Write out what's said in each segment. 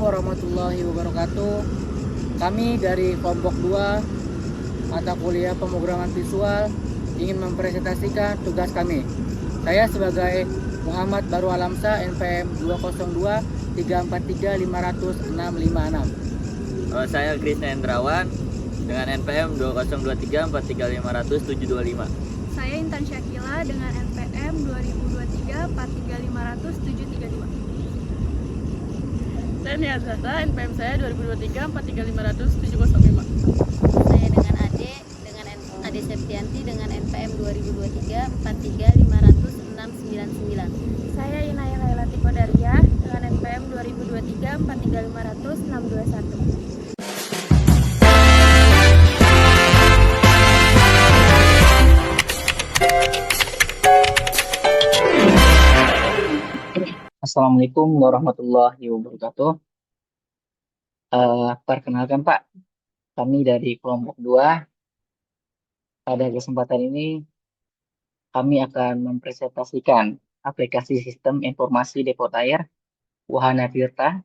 warahmatullahi wabarakatuh. Kami dari kelompok 2 mata kuliah pemrograman visual ingin mempresentasikan tugas kami. Saya sebagai Muhammad Baru Alamsa, NPM 202 343 500 656. Saya Krisna Endrawan dengan NPM 2023 43 500 725. Saya Intan Syakila dengan NPM 2023 43 500 732. Saya Nia Zaza, NPM saya 2023 43 500 705. Saya dengan Ade Septianti dengan NPM 2023 43 500 699. Saya Inaya Lailati Kodaria dengan NPM 2023 43 500 621. Assalamualaikum warahmatullahi wabarakatuh. Perkenalkan Pak, kami dari kelompok 2. Pada kesempatan ini kami akan mempresentasikan aplikasi sistem informasi depot air Wahana Tirta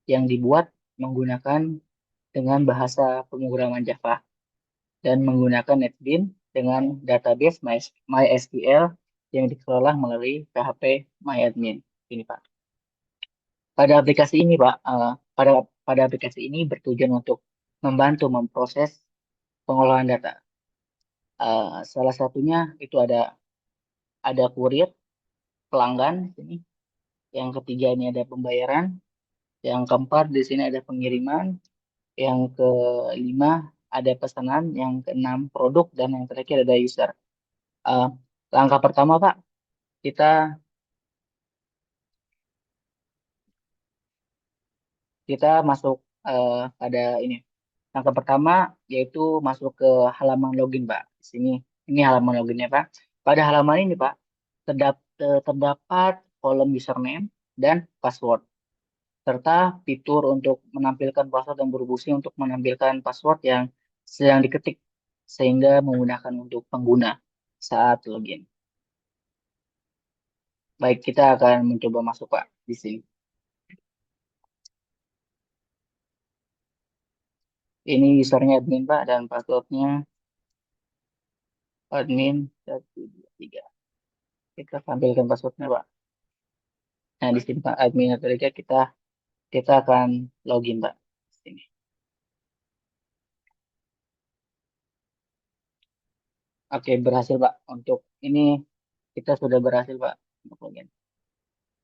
yang dibuat menggunakan dengan bahasa pemrograman Java dan menggunakan NetBeans dengan database MySQL yang dikelola melalui PHP MyAdmin. Ini Pak. Pada aplikasi ini Pak, pada aplikasi ini bertujuan untuk membantu memproses pengolahan data. Salah satunya itu ada kurir, pelanggan di sini. Yang ketiga ini ada pembayaran. Yang keempat di sini ada pengiriman. Yang kelima ada pesanan. Yang keenam produk dan yang terakhir ada user. Langkah pertama Pak, kita masuk pada ini. Langkah pertama yaitu masuk ke halaman login Pak. Di sini ini halaman loginnya Pak. Pada halaman ini Pak terdapat kolom username dan password serta fitur untuk menampilkan password dan berfungsi untuk menampilkan password yang sedang diketik sehingga menggunakan untuk pengguna saat login. Baik, kita akan mencoba masuk Pak di sini. Ini usernya admin Pak dan passwordnya admin 123. Kita tampilkan passwordnya Pak. Nah di sini Pak admin 123 kita akan login Pak. Di sini. Oke, berhasil Pak. Untuk ini kita sudah berhasil Pak untuk login.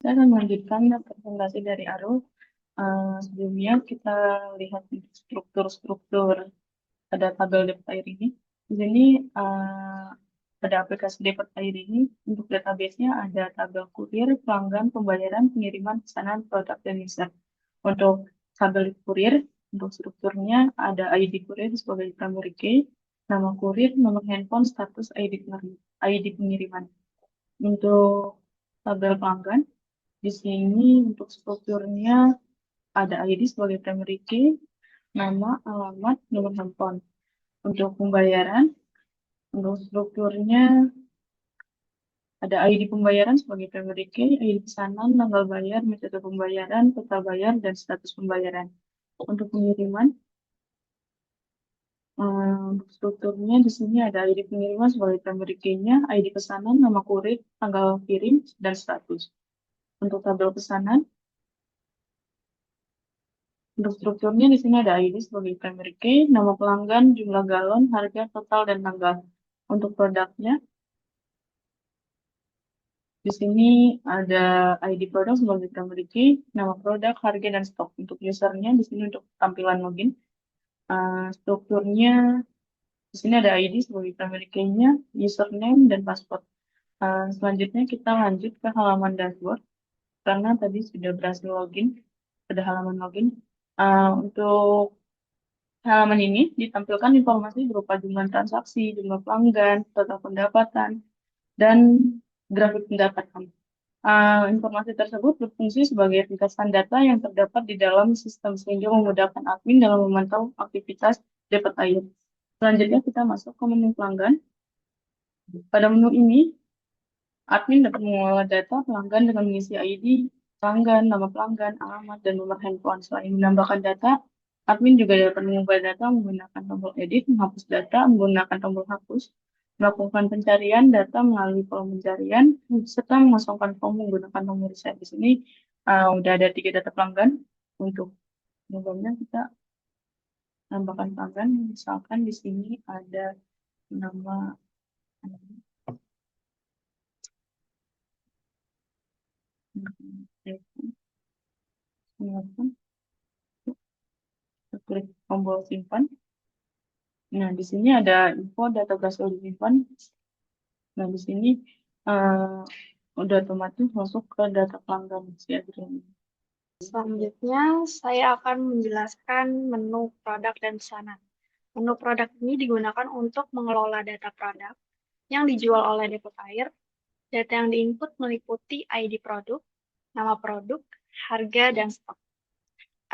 Saya akan melanjutkan presentasi dari Arul. Sebelumnya kita lihat struktur pada tabel depot air ini. Di sini pada aplikasi depot air ini untuk database-nya ada tabel kurir, pelanggan, pembayaran, pengiriman, pesanan, produk, dan user. Untuk tabel kurir, untuk strukturnya ada ID kurir sebagai primary key, nama kurir, nomor handphone, status ID pengiriman. Untuk tabel pelanggan, di sini untuk strukturnya ada ID sebagai primary key, nama, alamat, nomor handphone. Untuk pembayaran, untuk strukturnya ada ID pembayaran sebagai primary key, ID pesanan, tanggal bayar, metode pembayaran, total bayar, dan status pembayaran. Untuk pengiriman, strukturnya di sini ada ID pengiriman sebagai primary key-nya, ID pesanan, nama kurir, tanggal kirim, dan status. Untuk tabel pesanan, untuk strukturnya di sini ada ID sebagai primary key, nama pelanggan, jumlah galon, harga total, dan tanggal. Untuk produknya, di sini ada ID produk sebagai primary key, nama produk, harga, dan stok. Untuk usernya di sini untuk tampilan login. Strukturnya di sini ada ID sebagai primary key-nya, username, dan password. Selanjutnya kita lanjut ke halaman dashboard karena tadi sudah berhasil login pada halaman login. Untuk halaman ini ditampilkan informasi berupa jumlah transaksi, jumlah pelanggan, total pendapatan, dan grafik pendapatan. Informasi tersebut berfungsi sebagai ringkasan data yang terdapat di dalam sistem sehingga memudahkan admin dalam memantau aktivitas depot air. Selanjutnya kita masuk ke menu pelanggan. Pada menu ini, admin dapat mengolah data pelanggan dengan mengisi ID pelanggan, nama pelanggan, alamat, dan nomor handphone. Selain menambahkan data, admin juga dapat mengubah data menggunakan tombol edit, menghapus data menggunakan tombol hapus, melakukan pencarian data melalui kolom pencarian, serta mengosongkan form menggunakan tombol reset. Di sini udah ada 3 data pelanggan. Untuk mengubahnya kita tambahkan pelanggan. Misalkan di sini ada nama klik tombol simpan. Nah, di sini ada info data berhasil disimpan. Nah, di sini udah otomatis masuk ke data pelanggan si Adrian. Selanjutnya, saya akan menjelaskan menu produk dan pesanan. Menu produk ini digunakan untuk mengelola data produk yang dijual oleh depot air. Data yang diinput meliputi ID produk, nama produk, harga, dan stok.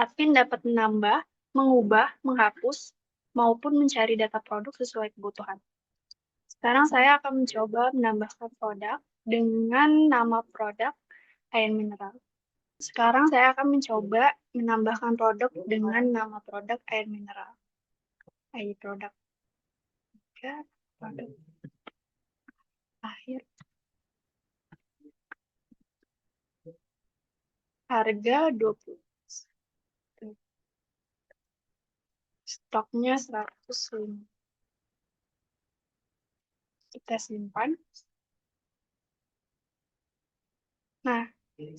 Admin dapat menambah, mengubah, menghapus, maupun mencari data produk sesuai kebutuhan. Sekarang saya akan mencoba menambahkan produk dengan nama produk air mineral. Sekarang saya akan mencoba menambahkan produk dengan nama produk air mineral. ID produk 3, produk akhir. Harga 20. Stoknya 105. Kita simpan. Nah,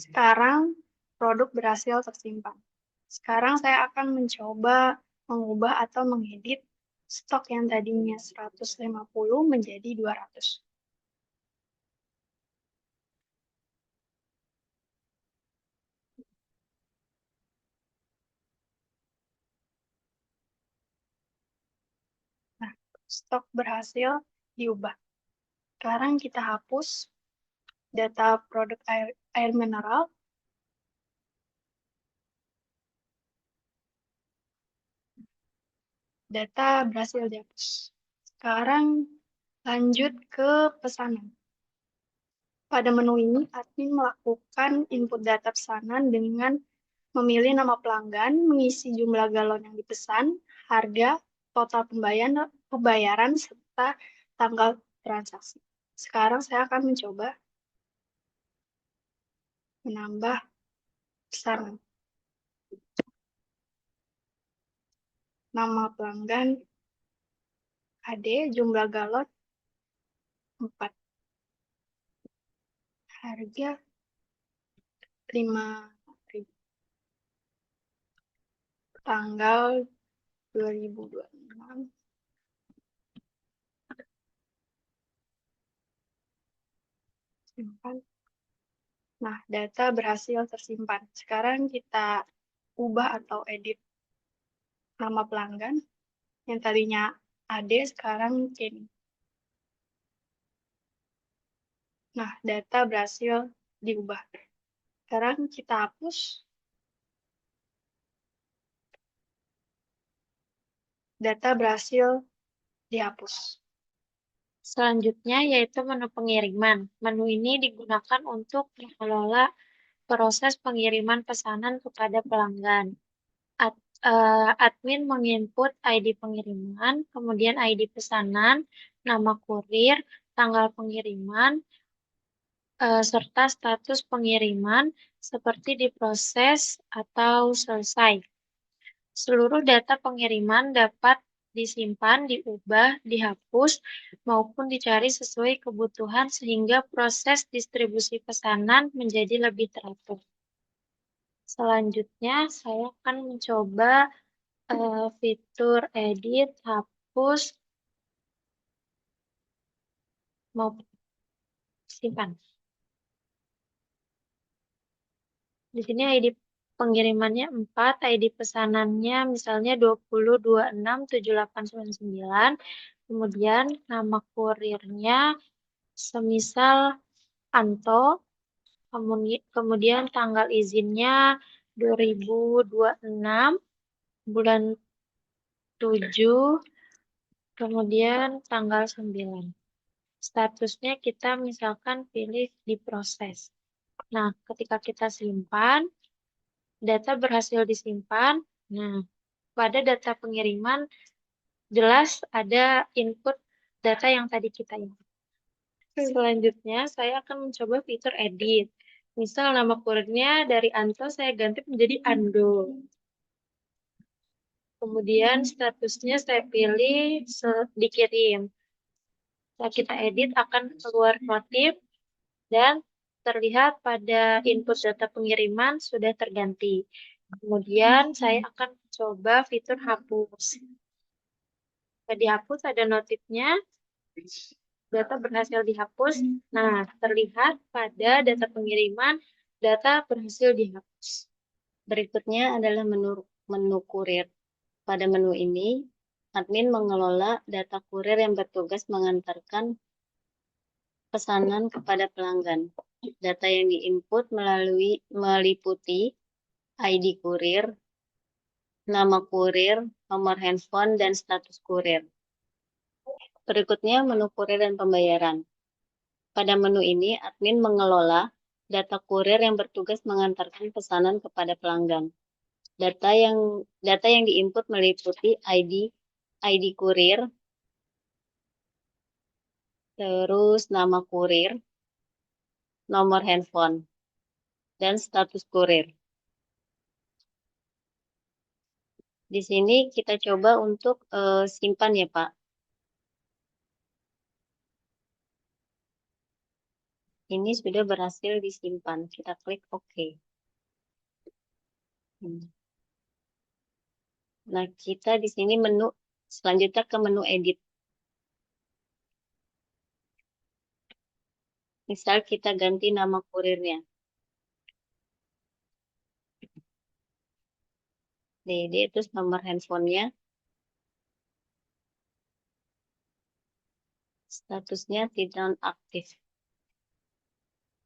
sekarang produk berhasil tersimpan. Sekarang saya akan mencoba mengubah atau mengedit stok yang tadinya 150 menjadi 200. Nah, stok berhasil diubah. Sekarang kita hapus data produk air mineral. Data berhasil dihapus. Sekarang lanjut ke pesanan. Pada menu ini, admin melakukan input data pesanan dengan memilih nama pelanggan, mengisi jumlah galon yang dipesan, harga, total pembayaran, serta tanggal transaksi. Sekarang saya akan mencoba menambah pesanan. Nama pelanggan AD, jumlah galon 4. Harga 5.000. Tanggal 2026. Simpan. Nah, data berhasil tersimpan. Sekarang kita ubah atau edit nama pelanggan. Yang tadinya AD, sekarang Kenny. Nah, data berhasil diubah. Sekarang kita hapus. Data berhasil dihapus. Selanjutnya yaitu menu pengiriman. Menu ini digunakan untuk mengelola proses pengiriman pesanan kepada pelanggan. Admin menginput ID pengiriman, kemudian ID pesanan, nama kurir, tanggal pengiriman, serta status pengiriman seperti diproses atau selesai. Seluruh data pengiriman dapat disimpan, diubah, dihapus, maupun dicari sesuai kebutuhan sehingga proses distribusi pesanan menjadi lebih teratur. Selanjutnya, saya akan mencoba fitur edit, hapus, maupun simpan. Di sini ID pengirimannya 4, ID pesanannya misalnya 20267899, kemudian nama kurirnya semisal Anto, kemudian tanggal izinnya 2026, bulan 7, kemudian tanggal 9. Statusnya kita misalkan pilih diproses. Nah, ketika kita simpan, data berhasil disimpan. Nah, pada data pengiriman jelas ada input data yang tadi kita input. Selanjutnya, saya akan mencoba fitur edit. Misal nama kurirnya dari Anto saya ganti menjadi Ando. Kemudian statusnya saya pilih dikirim. Setelah kita edit akan keluar notif dan terlihat pada input data pengiriman sudah terganti. Kemudian saya akan coba fitur hapus. Jika dihapus ada notifnya, data berhasil dihapus. Nah, terlihat pada data pengiriman, data berhasil dihapus. Berikutnya adalah menu kurir. Pada menu ini, admin mengelola data kurir yang bertugas mengantarkan pesanan kepada pelanggan. Data yang diinput meliputi ID kurir, nama kurir, nomor handphone, dan status kurir. Berikutnya menu kurir dan pembayaran. Pada menu ini, admin mengelola data kurir yang bertugas mengantarkan pesanan kepada pelanggan. Data yang diinput meliputi ID kurir, terus nama kurir, nomor handphone, dan status kurir. Di sini kita coba untuk simpan ya Pak. Ini sudah berhasil disimpan. Kita klik OK. Nah, kita di sini selanjutnya ke menu edit. Misal kita ganti nama kurirnya. DD terus nomor handphonenya. Statusnya tidak aktif.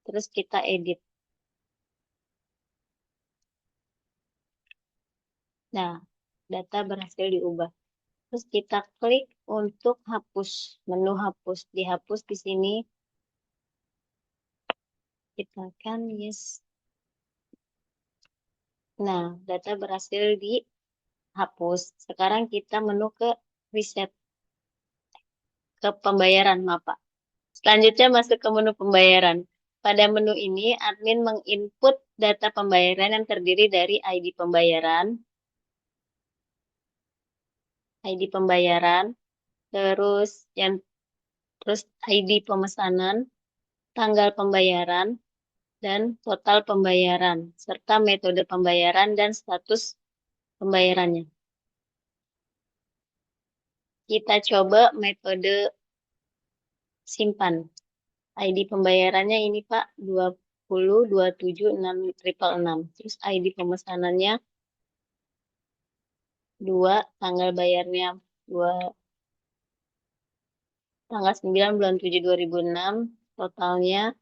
Terus kita edit. Nah, data berhasil diubah. Terus kita klik untuk hapus. Menu hapus. Dihapus di sini. Kita akan yes. Nah, data berhasil dihapus. Sekarang kita menu ke reset. Ke pembayaran, maaf Pak. Selanjutnya masuk ke menu pembayaran. Pada menu ini, admin menginput data pembayaran yang terdiri dari ID pembayaran, terus ID pemesanan, tanggal pembayaran, dan total pembayaran, serta metode pembayaran dan status pembayarannya. Kita coba metode simpan. ID pembayarannya ini Pak 20276666. Terus ID pemesanannya 2, tanggal bayarnya 9 bulan 7 2006, totalnya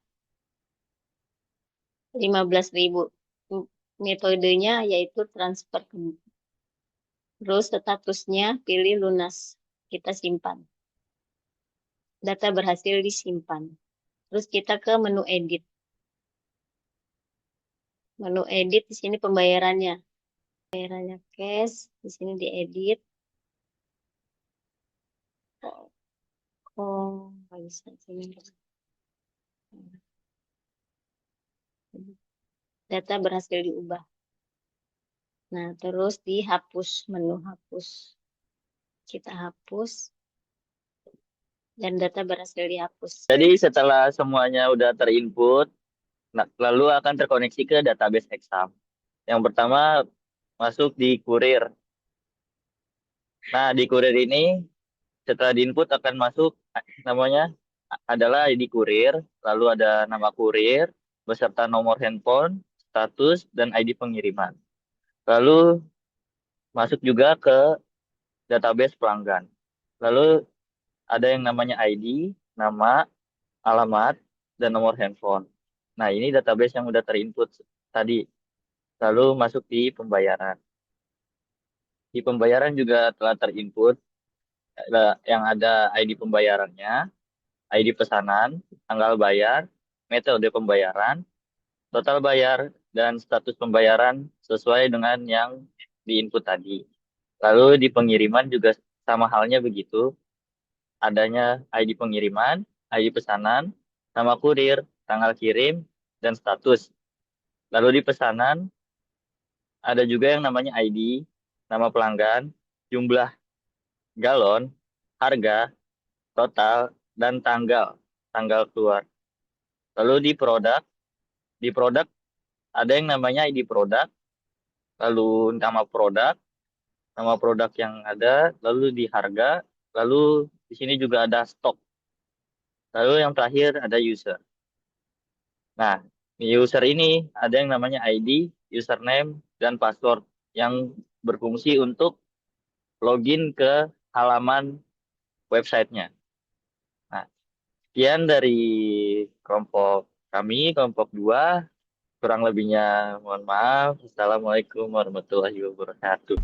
15.000. Metodenya yaitu transfer. Terus statusnya pilih lunas. Kita simpan. Data berhasil disimpan. Terus kita ke menu edit. Menu edit di sini pembayarannya. Pembayarannya cash, di sini diedit. Oh, nggak bisa sini. Data berhasil diubah. Nah, terus dihapus, menu hapus. Kita hapus. Dan data berhasil dihapus. Jadi setelah semuanya udah terinput, lalu akan terkoneksi ke database exam. Yang pertama masuk di kurir. Nah, di kurir ini setelah diinput akan masuk namanya adalah ID kurir, lalu ada nama kurir beserta nomor handphone, status, dan ID pengiriman. Lalu masuk juga ke database pelanggan. Lalu ada yang namanya ID, nama, alamat, dan nomor handphone. Nah, ini database yang udah terinput tadi. Lalu masuk di pembayaran. Di pembayaran juga telah terinput yang ada ID pembayarannya, ID pesanan, tanggal bayar, metode pembayaran, total bayar, dan status pembayaran sesuai dengan yang di-input tadi. Lalu di pengiriman juga sama halnya begitu, adanya ID pengiriman, ID pesanan, nama kurir, tanggal kirim, dan status. Lalu di pesanan ada juga yang namanya ID, nama pelanggan, jumlah galon, harga, total, dan tanggal keluar. Lalu di produk ada yang namanya ID produk, lalu nama produk yang ada, lalu di harga, lalu di sini juga ada stok. Lalu yang terakhir ada user. Nah, di user ini ada yang namanya ID, username, dan password yang berfungsi untuk login ke halaman websitenya. Nah, sekian dari kelompok kami, kelompok 2. Kurang lebihnya mohon maaf. Assalamualaikum warahmatullahi wabarakatuh.